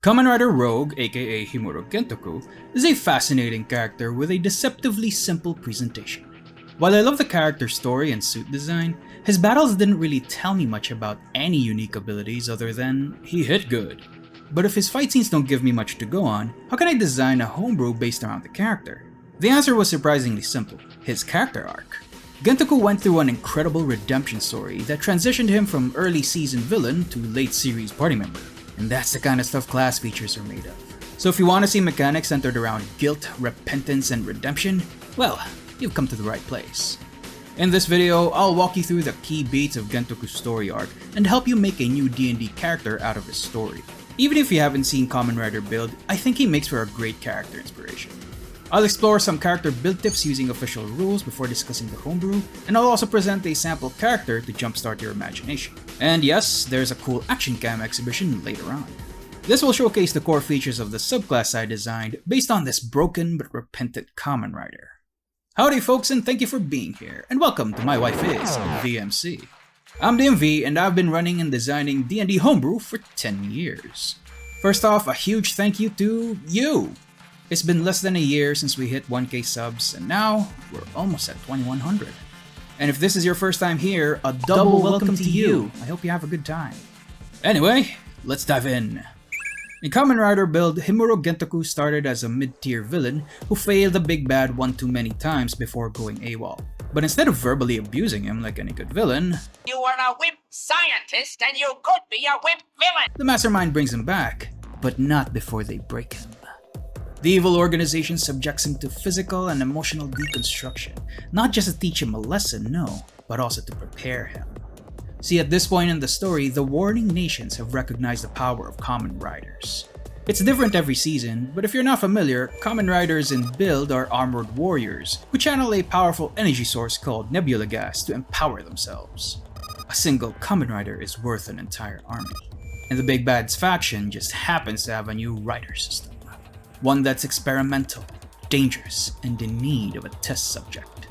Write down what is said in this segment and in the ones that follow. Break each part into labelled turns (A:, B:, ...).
A: Kamen Rider Rogue, aka Himuro Gentoku, is a fascinating character with a deceptively simple presentation. While I love the character's story and suit design, his battles didn't really tell me much about any unique abilities other than he hit good. But if his fight scenes don't give me much to go on, how can I design a homebrew based around the character? The answer was surprisingly simple: his character arc. Gentoku went through an incredible redemption story that transitioned him from early season villain to late series party member. And that's the kind of stuff class features are made of. So if you want to see mechanics centered around guilt, repentance, and redemption, well, you've come to the right place. In this video, I'll walk you through the key beats of Gentoku's story arc and help you make a new D&D character out of his story. Even if you haven't seen Kamen Rider build, I think he makes for a great character inspiration. I'll explore some character build tips using official rules before discussing the homebrew, and I'll also present a sample character to jumpstart your imagination. And yes, there's a cool action cam exhibition later on. This will showcase the core features of the subclass I designed based on this broken but repentant Kamen Rider. Howdy folks, and thank you for being here, and welcome to My Wife Is VMC. I'm DMV, and I've been running and designing D&D homebrew for 10 years. First off, a huge thank you to you! It's been less than a year since we hit 1k subs, and now we're almost at 2100. And if this is your first time here, a double welcome to you. I hope you have a good time. Anyway, let's dive in. In Kamen Rider build, Himuro Gentoku started as a mid-tier villain who failed the big bad one too many times before going AWOL. But instead of verbally abusing him like any good villain,
B: "You are a wimp scientist and you could be a wimp villain,"
A: the mastermind brings him back, but not before they break him. The evil organization subjects him to physical and emotional deconstruction, not just to teach him a lesson, no, but also to prepare him. See, at this point in the story, the warring nations have recognized the power of Kamen Riders. It's different every season, but if you're not familiar, Kamen Riders in build are armored warriors who channel a powerful energy source called nebula gas to empower themselves. A single Kamen Rider is worth an entire army, and the Big Bad's faction just happens to have a new rider system. One that's experimental, dangerous, and in need of a test subject.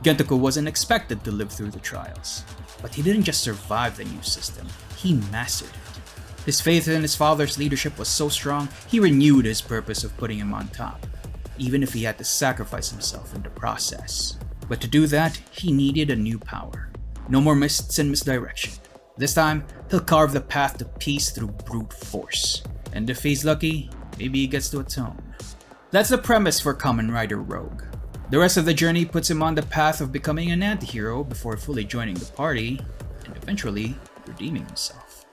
A: Gentoku wasn't expected to live through the trials, but he didn't just survive the new system, he mastered it. His faith in his father's leadership was so strong, he renewed his purpose of putting him on top, even if he had to sacrifice himself in the process. But to do that, he needed a new power. No more mists and misdirection. This time, he'll carve the path to peace through brute force. And if he's lucky, maybe he gets to atone. That's the premise for Kamen Rider Rogue. The rest of the journey puts him on the path of becoming an anti-hero before fully joining the party, and eventually redeeming himself.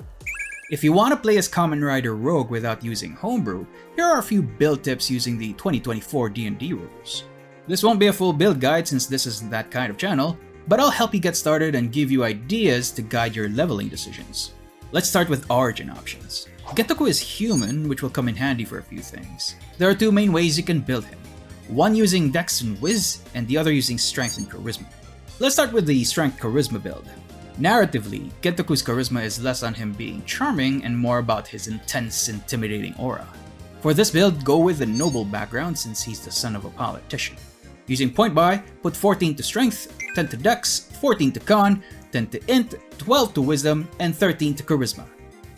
A: If you want to play as Kamen Rider Rogue without using homebrew, here are a few build tips using the 2024 D&D rules. This won't be a full build guide since this isn't that kind of channel, but I'll help you get started and give you ideas to guide your leveling decisions. Let's start with origin options. Gentoku is human, which will come in handy for a few things. There are two main ways you can build him. One using Dex and Wiz, and the other using Strength and Charisma. Let's start with the Strength Charisma build. Narratively, Gentoku's charisma is less on him being charming and more about his intense, intimidating aura. For this build, go with the noble background since he's the son of a politician. Using point buy, put 14 to Strength, 10 to Dex, 14 to Con, 10 to Int, 12 to Wisdom, and 13 to Charisma.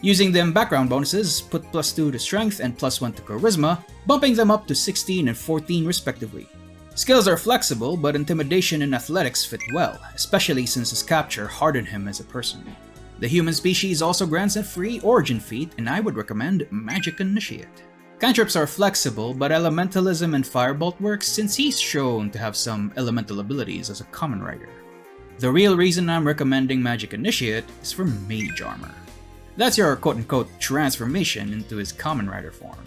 A: Using them background bonuses, put +2 to Strength and +1 to Charisma, bumping them up to 16 and 14 respectively. Skills are flexible, but Intimidation and Athletics fit well, especially since his capture hardened him as a person. The human species also grants a free origin feat, and I would recommend Magic Initiate. Cantrips are flexible, but Elementalism and Firebolt works since he's shown to have some elemental abilities as a Kamen Rider. The real reason I'm recommending Magic Initiate is for Mage Armor. That's your quote-unquote transformation into his Kamen Rider form.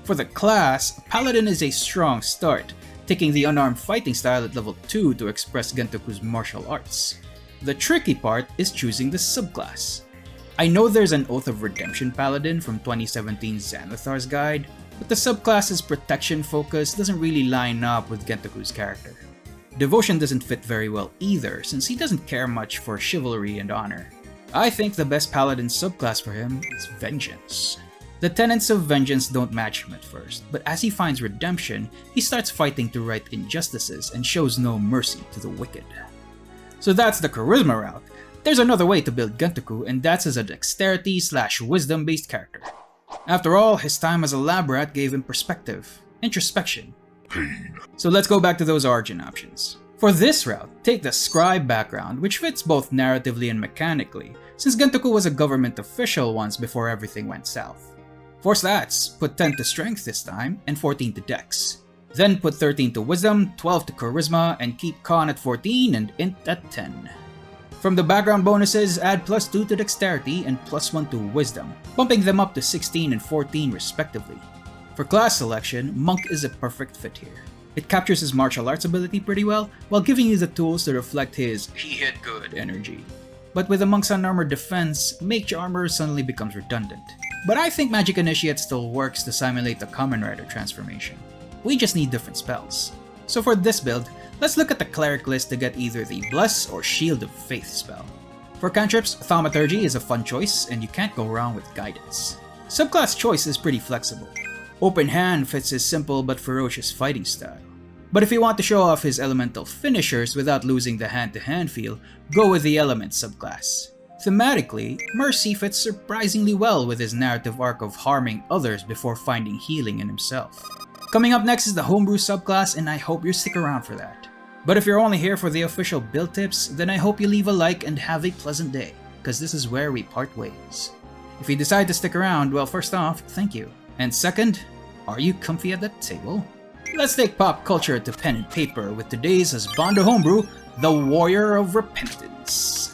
A: For the class, Paladin is a strong start, taking the unarmed fighting style at level 2 to express Gentoku's martial arts. The tricky part is choosing the subclass. I know there's an Oath of Redemption Paladin from 2017's Xanathar's Guide, but the subclass's protection focus doesn't really line up with Gentoku's character. Devotion doesn't fit very well either, since he doesn't care much for chivalry and honor. I think the best Paladin subclass for him is Vengeance. The tenets of Vengeance don't match him at first, but as he finds redemption, he starts fighting to right injustices and shows no mercy to the wicked. So that's the Charisma route. There's another way to build Gentoku, and that's as a Dexterity/Wisdom based character. After all, his time as a lab rat gave him perspective, introspection. So let's go back to those origin options. For this route, take the scribe background, which fits both narratively and mechanically, since Gentoku was a government official once before everything went south. For stats, put 10 to strength this time, and 14 to dex. Then put 13 to wisdom, 12 to charisma, and keep con at 14 and int at 10. From the background bonuses, add +2 to dexterity and +1 to wisdom, bumping them up to 16 and 14 respectively. For class selection, monk is a perfect fit here. It captures his martial arts ability pretty well, while giving you the tools to reflect his "he hit good" energy. But with a monk's unarmored defense, mage armor suddenly becomes redundant. But I think Magic Initiate still works to simulate the Kamen Rider transformation. We just need different spells. So for this build, let's look at the cleric list to get either the Bless or Shield of Faith spell. For cantrips, Thaumaturgy is a fun choice, and you can't go wrong with Guidance. Subclass choice is pretty flexible. Open Hand fits his simple but ferocious fighting style. But if you want to show off his elemental finishers without losing the hand-to-hand feel, go with the Element subclass. Thematically, Mercy fits surprisingly well with his narrative arc of harming others before finding healing in himself. Coming up next is the Homebrew subclass, and I hope you stick around for that. But if you're only here for the official build tips, then I hope you leave a like and have a pleasant day, cause this is where we part ways. If you decide to stick around, well, first off, thank you. And second, are you comfy at that table? Let's take pop culture to pen and paper with today's Husbando Homebrew, the Warrior of Repentance.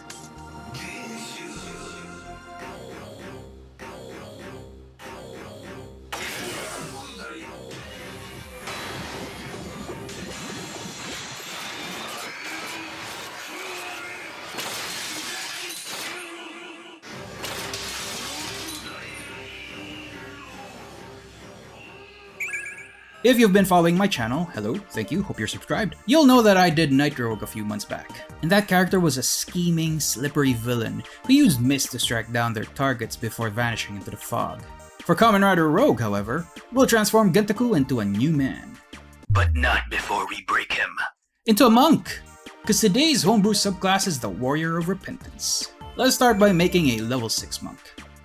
A: If you've been following my channel, hello, thank you, hope you're subscribed, you'll know that I did Night Rogue a few months back. And that character was a scheming, slippery villain who used mist to strike down their targets before vanishing into the fog. For Kamen Rider Rogue, however, we'll transform Gentoku into a new man. But not before we break him. Into a monk! Cause today's homebrew subclass is the Warrior of Repentance. Let's start by making a level 6 monk.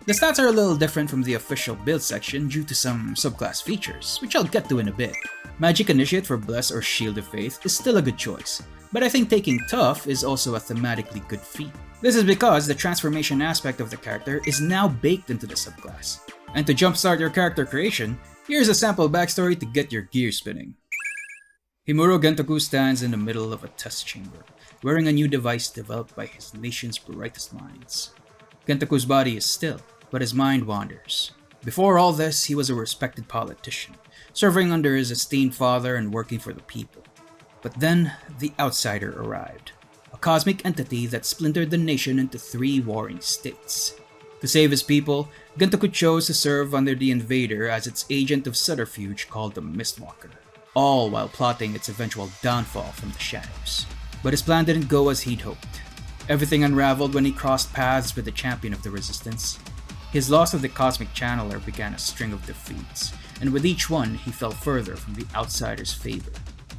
A: The stats are a little different from the official build section due to some subclass features, which I'll get to in a bit. Magic Initiate for Bless or Shield of Faith is still a good choice, but I think taking Tough is also a thematically good feat. This is because the transformation aspect of the character is now baked into the subclass. And to jumpstart your character creation, here's a sample backstory to get your gears spinning. Himuro Gentoku stands in the middle of a test chamber, wearing a new device developed by his nation's brightest minds. Gentoku's body is still, but his mind wanders. Before all this, he was a respected politician, serving under his esteemed father and working for the people. But then, the outsider arrived, a cosmic entity that splintered the nation into 3 warring states. To save his people, Gentoku chose to serve under the invader as its agent of subterfuge called the Mistwalker, all while plotting its eventual downfall from the shadows. But his plan didn't go as he'd hoped. Everything unraveled when he crossed paths with the champion of the resistance. His loss of the Cosmic Channeler began a string of defeats, and with each one he fell further from the outsider's favor.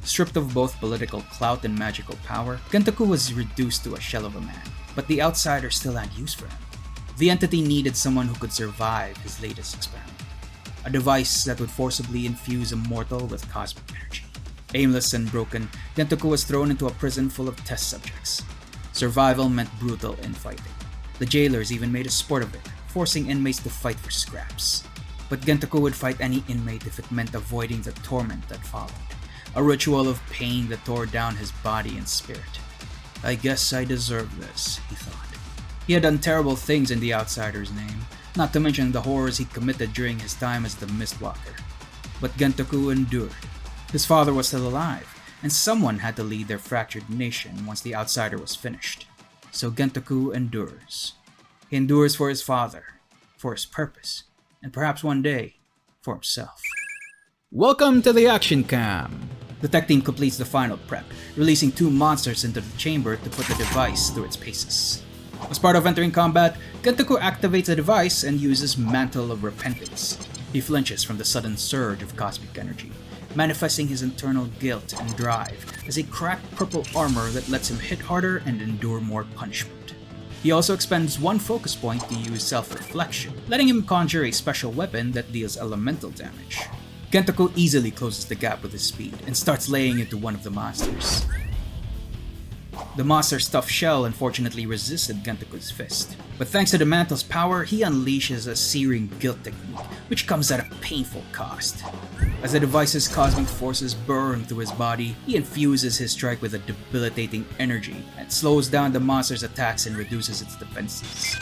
A: Stripped of both political clout and magical power, Gentoku was reduced to a shell of a man, but the outsider still had use for him. The entity needed someone who could survive his latest experiment, a device that would forcibly infuse a mortal with cosmic energy. Aimless and broken, Gentoku was thrown into a prison full of test subjects. Survival meant brutal infighting. The jailers even made a sport of it, forcing inmates to fight for scraps. But Gentoku would fight any inmate if it meant avoiding the torment that followed, a ritual of pain that tore down his body and spirit. I guess I deserve this, he thought. He had done terrible things in the outsider's name, not to mention the horrors he committed during his time as the Mistwalker. But Gentoku endured. His father was still alive, and someone had to lead their fractured nation once the outsider was finished. So Gentoku endures. He endures for his father, for his purpose, and perhaps one day, for himself. Welcome to the action cam! The tech team completes the final prep, releasing 2 monsters into the chamber to put the device through its paces. As part of entering combat, Gentoku activates the device and uses Mantle of Repentance. He flinches from the sudden surge of cosmic energy, manifesting his internal guilt and drive as a cracked purple armor that lets him hit harder and endure more punishment. He also expends one focus point to use self-reflection, letting him conjure a special weapon that deals elemental damage. Gentoku easily closes the gap with his speed and starts laying into one of the monsters. The monster's tough shell unfortunately resisted Gentoku's fist, but thanks to the mantle's power, he unleashes a searing guilt technique, which comes at a painful cost. As the device's cosmic forces burn through his body, he infuses his strike with a debilitating energy that slows down the monster's attacks and reduces its defenses.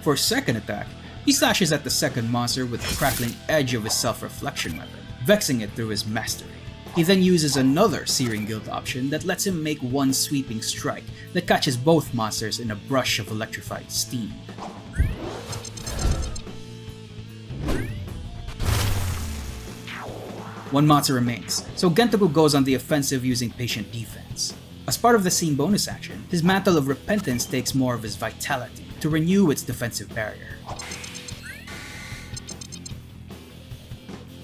A: For his second attack, he slashes at the second monster with the crackling edge of his self-reflection weapon, vexing it through his mastery. He then uses another Searing Guild option that lets him make one sweeping strike that catches both monsters in a brush of electrified steam. One monster remains, so Gentoku goes on the offensive using Patient Defense. As part of the scene bonus action, his Mantle of Repentance takes more of his vitality to renew its defensive barrier.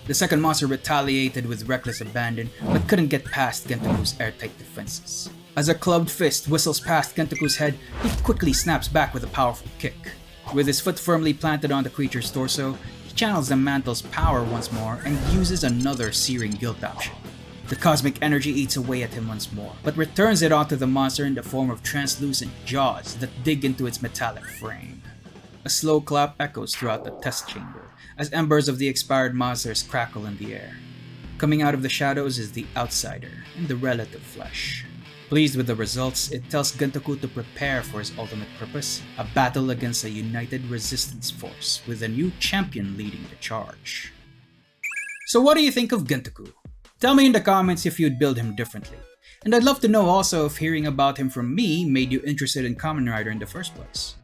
A: The second monster retaliated with reckless abandon, but couldn't get past Gentoku's airtight defenses. As a clubbed fist whistles past Gentoku's head, he quickly snaps back with a powerful kick. With his foot firmly planted on the creature's torso, he channels the mantle's power once more and uses another Searing Guilt option. The cosmic energy eats away at him once more, but returns it onto the monster in the form of translucent jaws that dig into its metallic frame. A slow clap echoes throughout the test chamber, as embers of the expired monsters crackle in the air. Coming out of the shadows is the Outsider and the Relative Flesh. Pleased with the results, it tells Gentoku to prepare for his ultimate purpose, a battle against a united resistance force with a new champion leading the charge. So what do you think of Gentoku? Tell me in the comments if you'd build him differently. And I'd love to know also if hearing about him from me made you interested in Kamen Rider in the first place.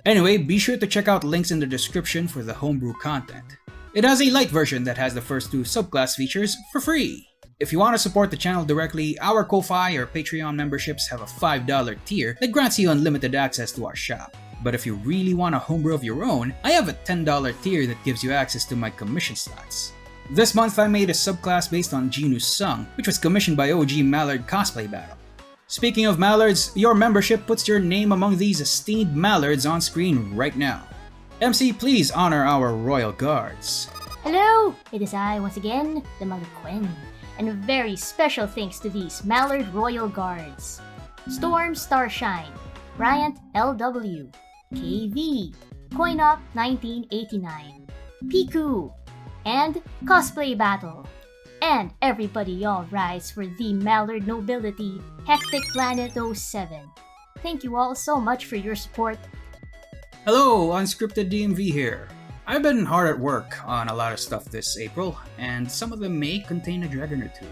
A: Anyway, be sure to check out links in the description for the homebrew content. It has a light version that has the first two subclass features for free. If you want to support the channel directly, our Ko-Fi or Patreon memberships have a $5 tier that grants you unlimited access to our shop. But if you really want a homebrew of your own, I have a $10 tier that gives you access to my commission slots. This month I made a subclass based on Genu's Sung, which was commissioned by OG Mallard Cosplay Battle. Speaking of Mallards, your membership puts your name among these esteemed Mallards on screen right now. MC, please honor our Royal Guards.
C: Hello! It is I once again, the Mother Queen, and a very special thanks to these Mallard Royal Guards. Storm Starshine, Bryant LW, KV, Coinop 1989, Piku, and Cosplay Battle. And everybody y'all rise for the Mallard Nobility, Hectic Planet 07. Thank you all so much for your support.
A: Hello, Unscripted DMV here. I've been hard at work on a lot of stuff this April, and some of them may contain a dragon or two.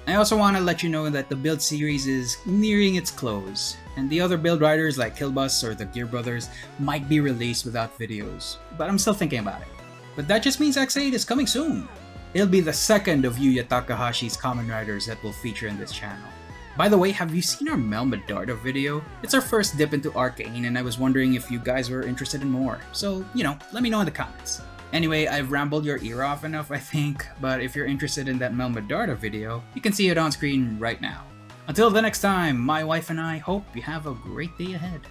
A: I also want to let you know that the build series is nearing its close, and the other build riders like Killbus or the Gear Brothers might be released without videos, but I'm still thinking about it. But that just means X8 is coming soon. It'll be the second of Yuya Takahashi's Kamen Riders that will feature in this channel. By the way, have you seen our Mel Medarda video? It's our first dip into Arcane, and I was wondering if you guys were interested in more. So, let me know in the comments. Anyway, I've rambled your ear off enough, I think, but if you're interested in that Mel Medarda video, you can see it on screen right now. Until the next time, my wife and I hope you have a great day ahead.